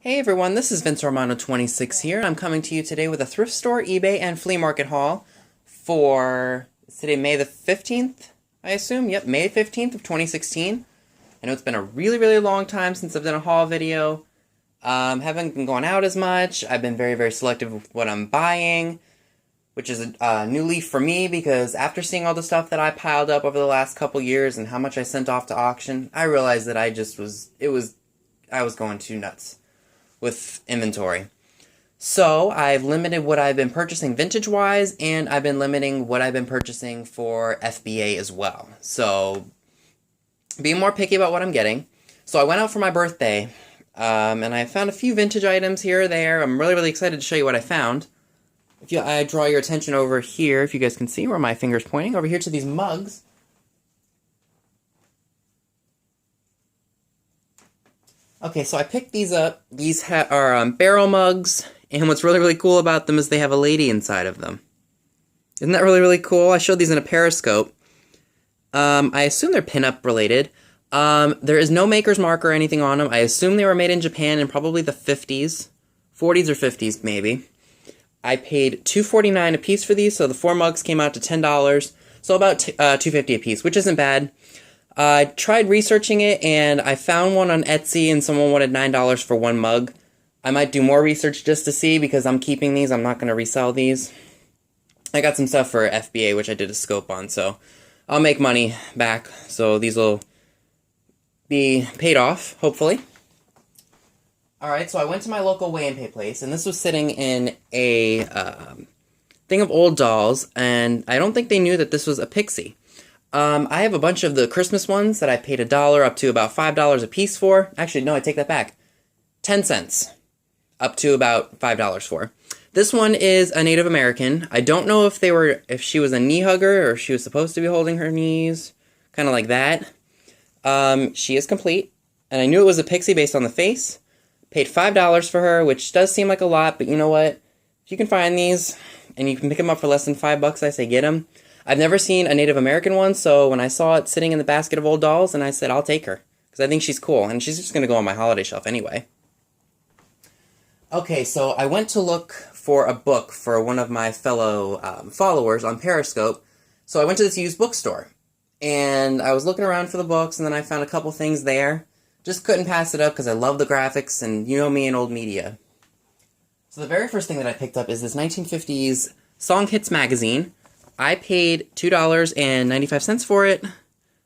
Hey everyone, this is Vince Romano26 here. I'm coming to you today with a thrift store, eBay, and flea market haul for today, May the 15th, I assume? Yep, May 15th of 2016. I know it's been a really long time since I've done a haul video. Haven't been going out as much. I've been very selective with what I'm buying, which is a new leaf for me because after seeing all the stuff that I piled up over the last couple years and how much I sent off to auction, I realized that I was going too nuts with inventory. So I've limited what I've been purchasing vintage-wise, and I've been limiting what I've been purchasing for FBA as well. So being more picky about what I'm getting. So I went out for my birthday, and I found a few vintage items here or there. I'm really excited to show you what I found. I draw your attention over here, if you guys can see where my finger's pointing, over here to these mugs. Okay, so I picked these up. These are barrel mugs, and what's really cool about them is they have a lady inside of them. Isn't that really cool? I showed these in a Periscope. I assume they're pinup related. There is no maker's mark or anything on them. I assume they were made in Japan in probably the 50s. 40s or 50s, maybe. I paid $2.49 a piece for these, so the 4 mugs came out to $10. So about $2.50 a piece, which isn't bad. I tried researching it, and I found one on Etsy, and someone wanted $9 for 1 mug. I might do more research just to see, because I'm keeping these. I'm not going to resell these. I got some stuff for FBA, which I did a scope on, so I'll make money back. So these will be paid off, hopefully. Alright, so I went to my local weigh and pay place, and this was sitting in a thing of old dolls, and I don't think they knew that this was a Pixie. I have a bunch of the Christmas ones that I paid $1 up to about $5 a piece for. Actually, no, I take that back. 10 cents up to about $5 for. This one is a Native American. I don't know if she was a knee hugger or if she was supposed to be holding her knees. Kind of like that. She is complete. And I knew it was a Pixie based on the face. Paid $5 for her, which does seem like a lot, but you know what? If you can find these and you can pick them up for less than $5, I say get them. I've never seen a Native American one, so when I saw it sitting in the basket of old dolls, and I said, I'll take her. Because I think she's cool, and she's just going to go on my holiday shelf anyway. Okay, so I went to look for a book for one of my fellow followers on Periscope. So I went to this used bookstore. And I was looking around for the books, and then I found a couple things there. Just couldn't pass it up because I love the graphics, and you know me and old media. So the very first thing that I picked up is this 1950s Song Hits magazine. I paid $2.95 for it.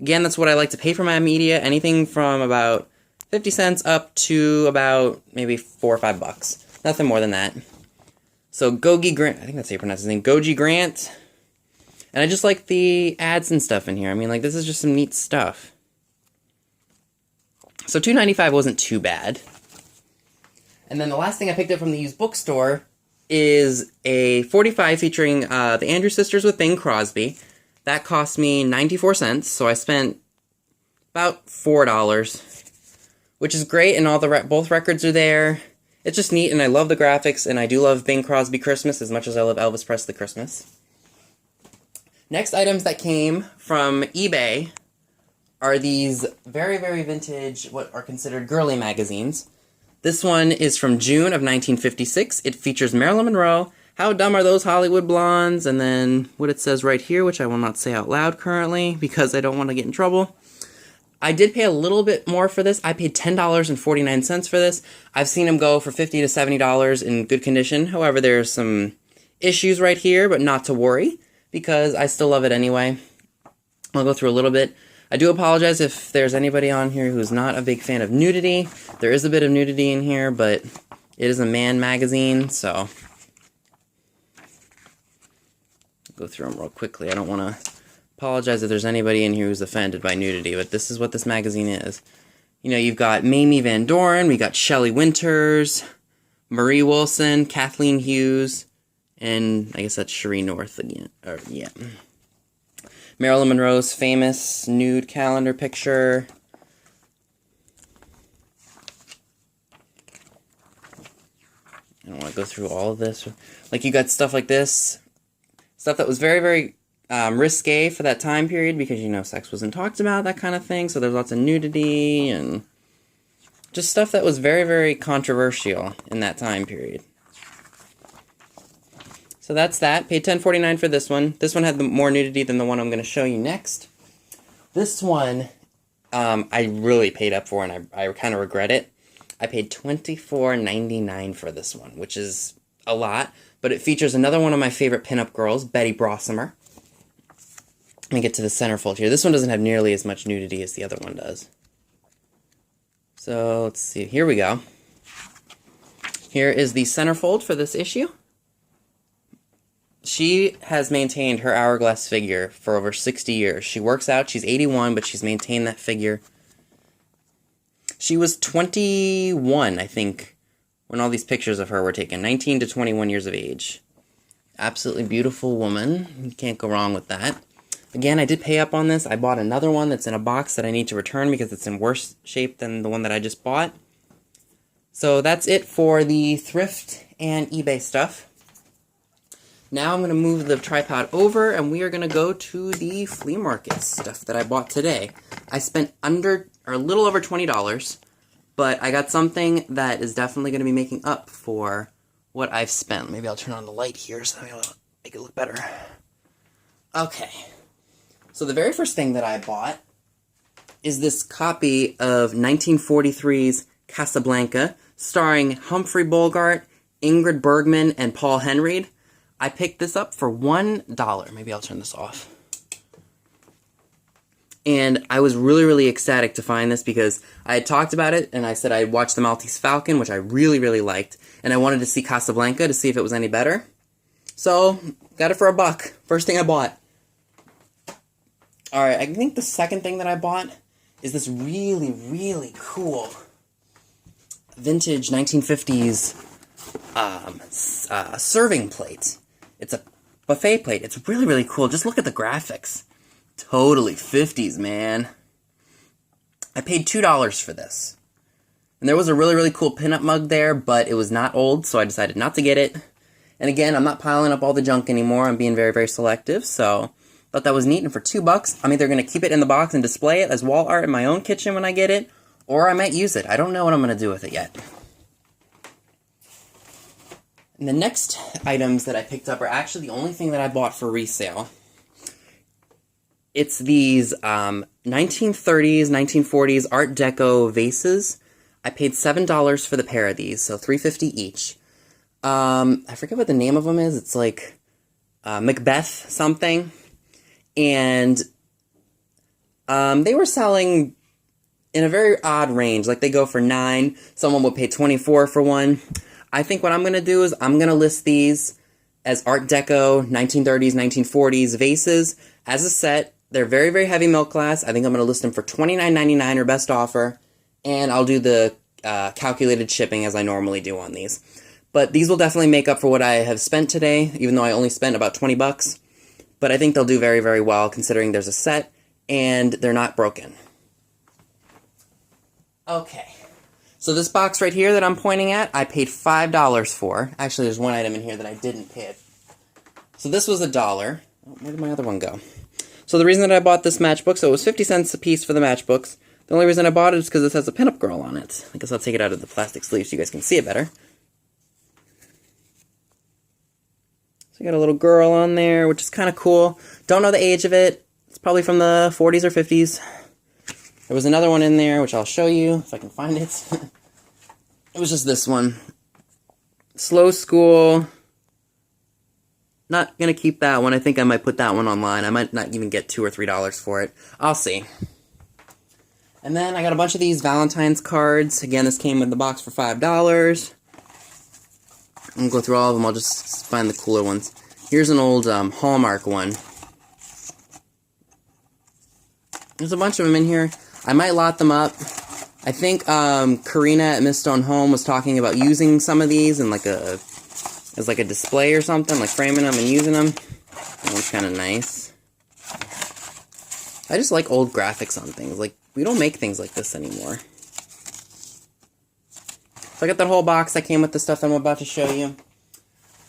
Again, that's what I like to pay for my media. Anything from about 50 cents up to about maybe $4 or $5. Nothing more than that. So Gogi Grant, I think that's how you pronounce his name, Gogi Grant. And I just like the ads and stuff in here. I mean, like, this is just some neat stuff. So $2.95 wasn't too bad. And then the last thing I picked up from the used bookstore is a 45 featuring the Andrews Sisters with Bing Crosby. That cost me 94 cents, so I spent about $4, which is great, and both records are there. It's just neat, and I love the graphics, and I do love Bing Crosby Christmas as much as I love Elvis Presley Christmas. Next items that came from eBay are these very vintage, what are considered girly magazines. This one is from June of 1956. It features Marilyn Monroe, How Dumb Are Those Hollywood Blondes, and then what it says right here, which I will not say out loud currently because I don't want to get in trouble. I did pay a little bit more for this. I paid $10.49 for this. I've seen them go for $50 to $70 in good condition. However, there's some issues right here, but not to worry because I still love it anyway. I'll go through a little bit. I do apologize if there's anybody on here who's not a big fan of nudity. There is a bit of nudity in here, but it is a man magazine, so I'll go through them real quickly. I don't want to apologize if there's anybody in here who's offended by nudity, but this is what this magazine is. You know, you've got Mamie Van Doren, we got Shelley Winters, Marie Wilson, Kathleen Hughes, and I guess that's Cherie North again. Yeah. Marilyn Monroe's famous nude calendar picture. I don't want to go through all of this. Like, you got stuff like this. Stuff that was very risque for that time period because, you know, sex wasn't talked about, that kind of thing. So there's lots of nudity and Just stuff that was very, very controversial in that time period. So that's that. Paid $10.49 for this one. This one had more nudity than the one I'm going to show you next. This one, I really paid up for, and I kind of regret it. I paid $24.99 for this one, which is a lot, but it features another one of my favorite pinup girls, Betty Brossamer. Let me get to the centerfold here. This one doesn't have nearly as much nudity as the other one does. So, let's see. Here we go. Here is the centerfold for this issue. She has maintained her hourglass figure for over 60 years. She works out. She's 81, but she's maintained that figure. She was 21, I think, when all these pictures of her were taken. 19 to 21 years of age. Absolutely beautiful woman. You can't go wrong with that. Again, I did pay up on this. I bought another one that's in a box that I need to return because it's in worse shape than the one that I just bought. So that's it for the thrift and eBay stuff. Now I'm going to move the tripod over, and we are going to go to the flea market stuff that I bought today. I spent a little over $20, but I got something that is definitely going to be making up for what I've spent. Maybe I'll turn on the light here so that'll make it look better. Okay. So the very first thing that I bought is this copy of 1943's Casablanca, starring Humphrey Bogart, Ingrid Bergman, and Paul Henreid. I picked this up for $1. Maybe I'll turn this off. And I was really, really ecstatic to find this because I had talked about it, and I said I watched The Maltese Falcon, which I really, really liked, and I wanted to see Casablanca to see if it was any better. So, got it for $1. First thing I bought. Alright, I think the second thing that I bought is this really, really cool vintage 1950s serving plate. It's a buffet plate. It's really, really cool. Just look at the graphics. Totally 50s, man. I paid $2 for this. And there was a really, really cool pinup mug there, but it was not old, so I decided not to get it. And again, I'm not piling up all the junk anymore. I'm being very, very selective, so thought that was neat. And for $2, I'm either going to keep it in the box and display it as wall art in my own kitchen when I get it, or I might use it. I don't know what I'm going to do with it yet. And the next items that I picked up are actually the only thing that I bought for resale. It's these 1930s, 1940s Art Deco vases. I paid $7 for the pair of these, so $3.50 each. I forget what the name of them is. It's like Macbeth something. And they were selling in a very odd range. Like they go for $9. Someone would pay $24 for one. I think what I'm going to do is I'm going to list these as Art Deco 1930s, 1940s vases as a set. They're very, very heavy milk class. I think I'm going to list them for $29.99 or best offer, and I'll do the calculated shipping as I normally do on these. But these will definitely make up for what I have spent today, even though I only spent about $20. But I think they'll do very, very well considering there's a set and they're not broken. Okay. So this box right here that I'm pointing at, I paid $5 for. Actually, there's one item in here that I didn't pay it. So this was $1. Oh, where did my other one go? So the reason that I bought this matchbook, so it was 50 cents a piece for the matchbooks. The only reason I bought it is because it has a pinup girl on it. I guess I'll take it out of the plastic sleeve so you guys can see it better. So you got a little girl on there, which is kind of cool. Don't know the age of it. It's probably from the 40s or 50s. There was another one in there, which I'll show you if I can find it. It was just this one. Slow School. Not going to keep that one. I think I might put that one online. I might not even get $2 or $3 for it. I'll see. And then I got a bunch of these Valentines cards. Again, this came in the box for $5. I'm going to go through all of them. I'll just find the cooler ones. Here's an old Hallmark one. There's a bunch of them in here. I might lot them up. I think Karina at Miss Stone Home was talking about using some of these in like as like a display or something, like framing them and using them. That one's kind of nice. I just like old graphics on things. Like, we don't make things like this anymore. So I got that whole box that came with the stuff I'm about to show you.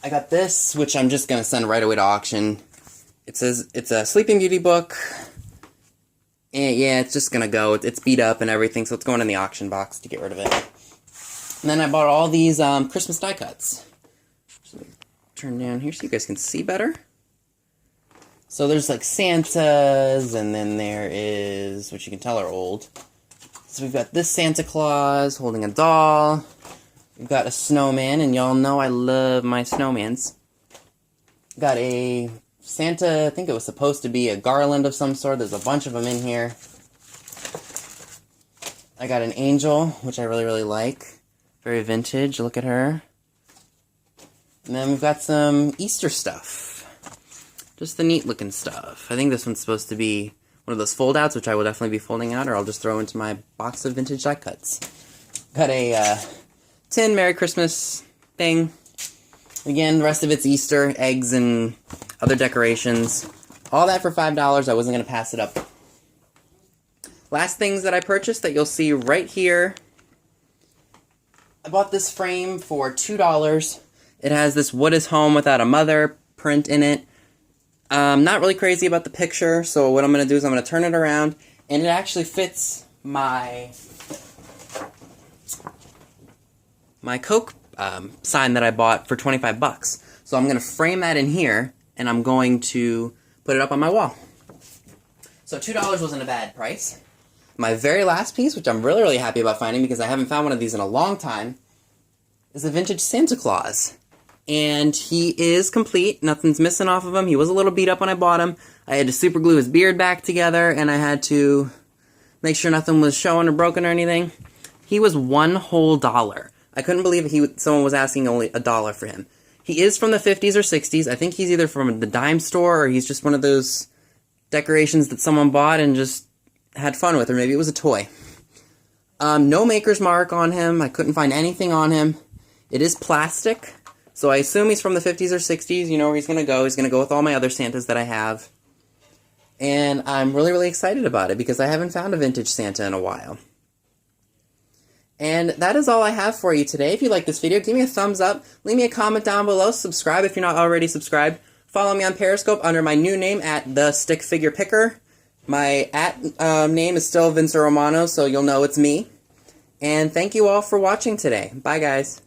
I got this, which I'm just going to send right away to auction. It says it's a Sleeping Beauty book. And yeah, it's just gonna go. It's beat up and everything, so it's going in the auction box to get rid of it. And then I bought all these Christmas die cuts. So turn down here so you guys can see better. So there's like Santas, and then there is, which you can tell are old. So we've got this Santa Claus holding a doll. We've got a snowman, and y'all know I love my snowmans. Got a Santa, I think it was supposed to be a garland of some sort. There's a bunch of them in here. I got an angel, which I really, really like. Very vintage, look at her. And then we've got some Easter stuff. Just the neat looking stuff. I think this one's supposed to be one of those fold outs, which I will definitely be folding out, or I'll just throw into my box of vintage die cuts. Got a tin Merry Christmas thing. Again, the rest of it's Easter, eggs, and other decorations. All that for $5. I wasn't going to pass it up. Last things that I purchased that you'll see right here. I bought this frame for $2. It has this "What is home without a mother" print in it. Not really crazy about the picture, so what I'm going to do is I'm going to turn it around, and it actually fits my Coke sign that I bought for 25 bucks. So I'm going to frame that in here, and I'm going to put it up on my wall. So $2 wasn't a bad price. My very last piece, which I'm really, really happy about finding because I haven't found one of these in a long time, is a vintage Santa Claus. And he is complete. Nothing's missing off of him. He was a little beat up when I bought him. I had to super glue his beard back together, and I had to make sure nothing was showing or broken or anything. He was $1 whole. I couldn't believe someone was asking only $1 for him. He is from the 50s or 60s. I think he's either from the dime store or he's just one of those decorations that someone bought and just had fun with, or maybe it was a toy. No maker's mark on him. I couldn't find anything on him. It is plastic, so I assume he's from the 50s or 60s. You know where he's going to go. He's going to go with all my other Santas that I have. And I'm really, really excited about it because I haven't found a vintage Santa in a while. And that is all I have for you today. If you like this video, give me a thumbs up, leave me a comment down below, subscribe if you're not already subscribed. Follow me on Periscope under my new name at The Stick Figure Picker. My name is still Vincent Romano, so you'll know it's me. And thank you all for watching today. Bye, guys.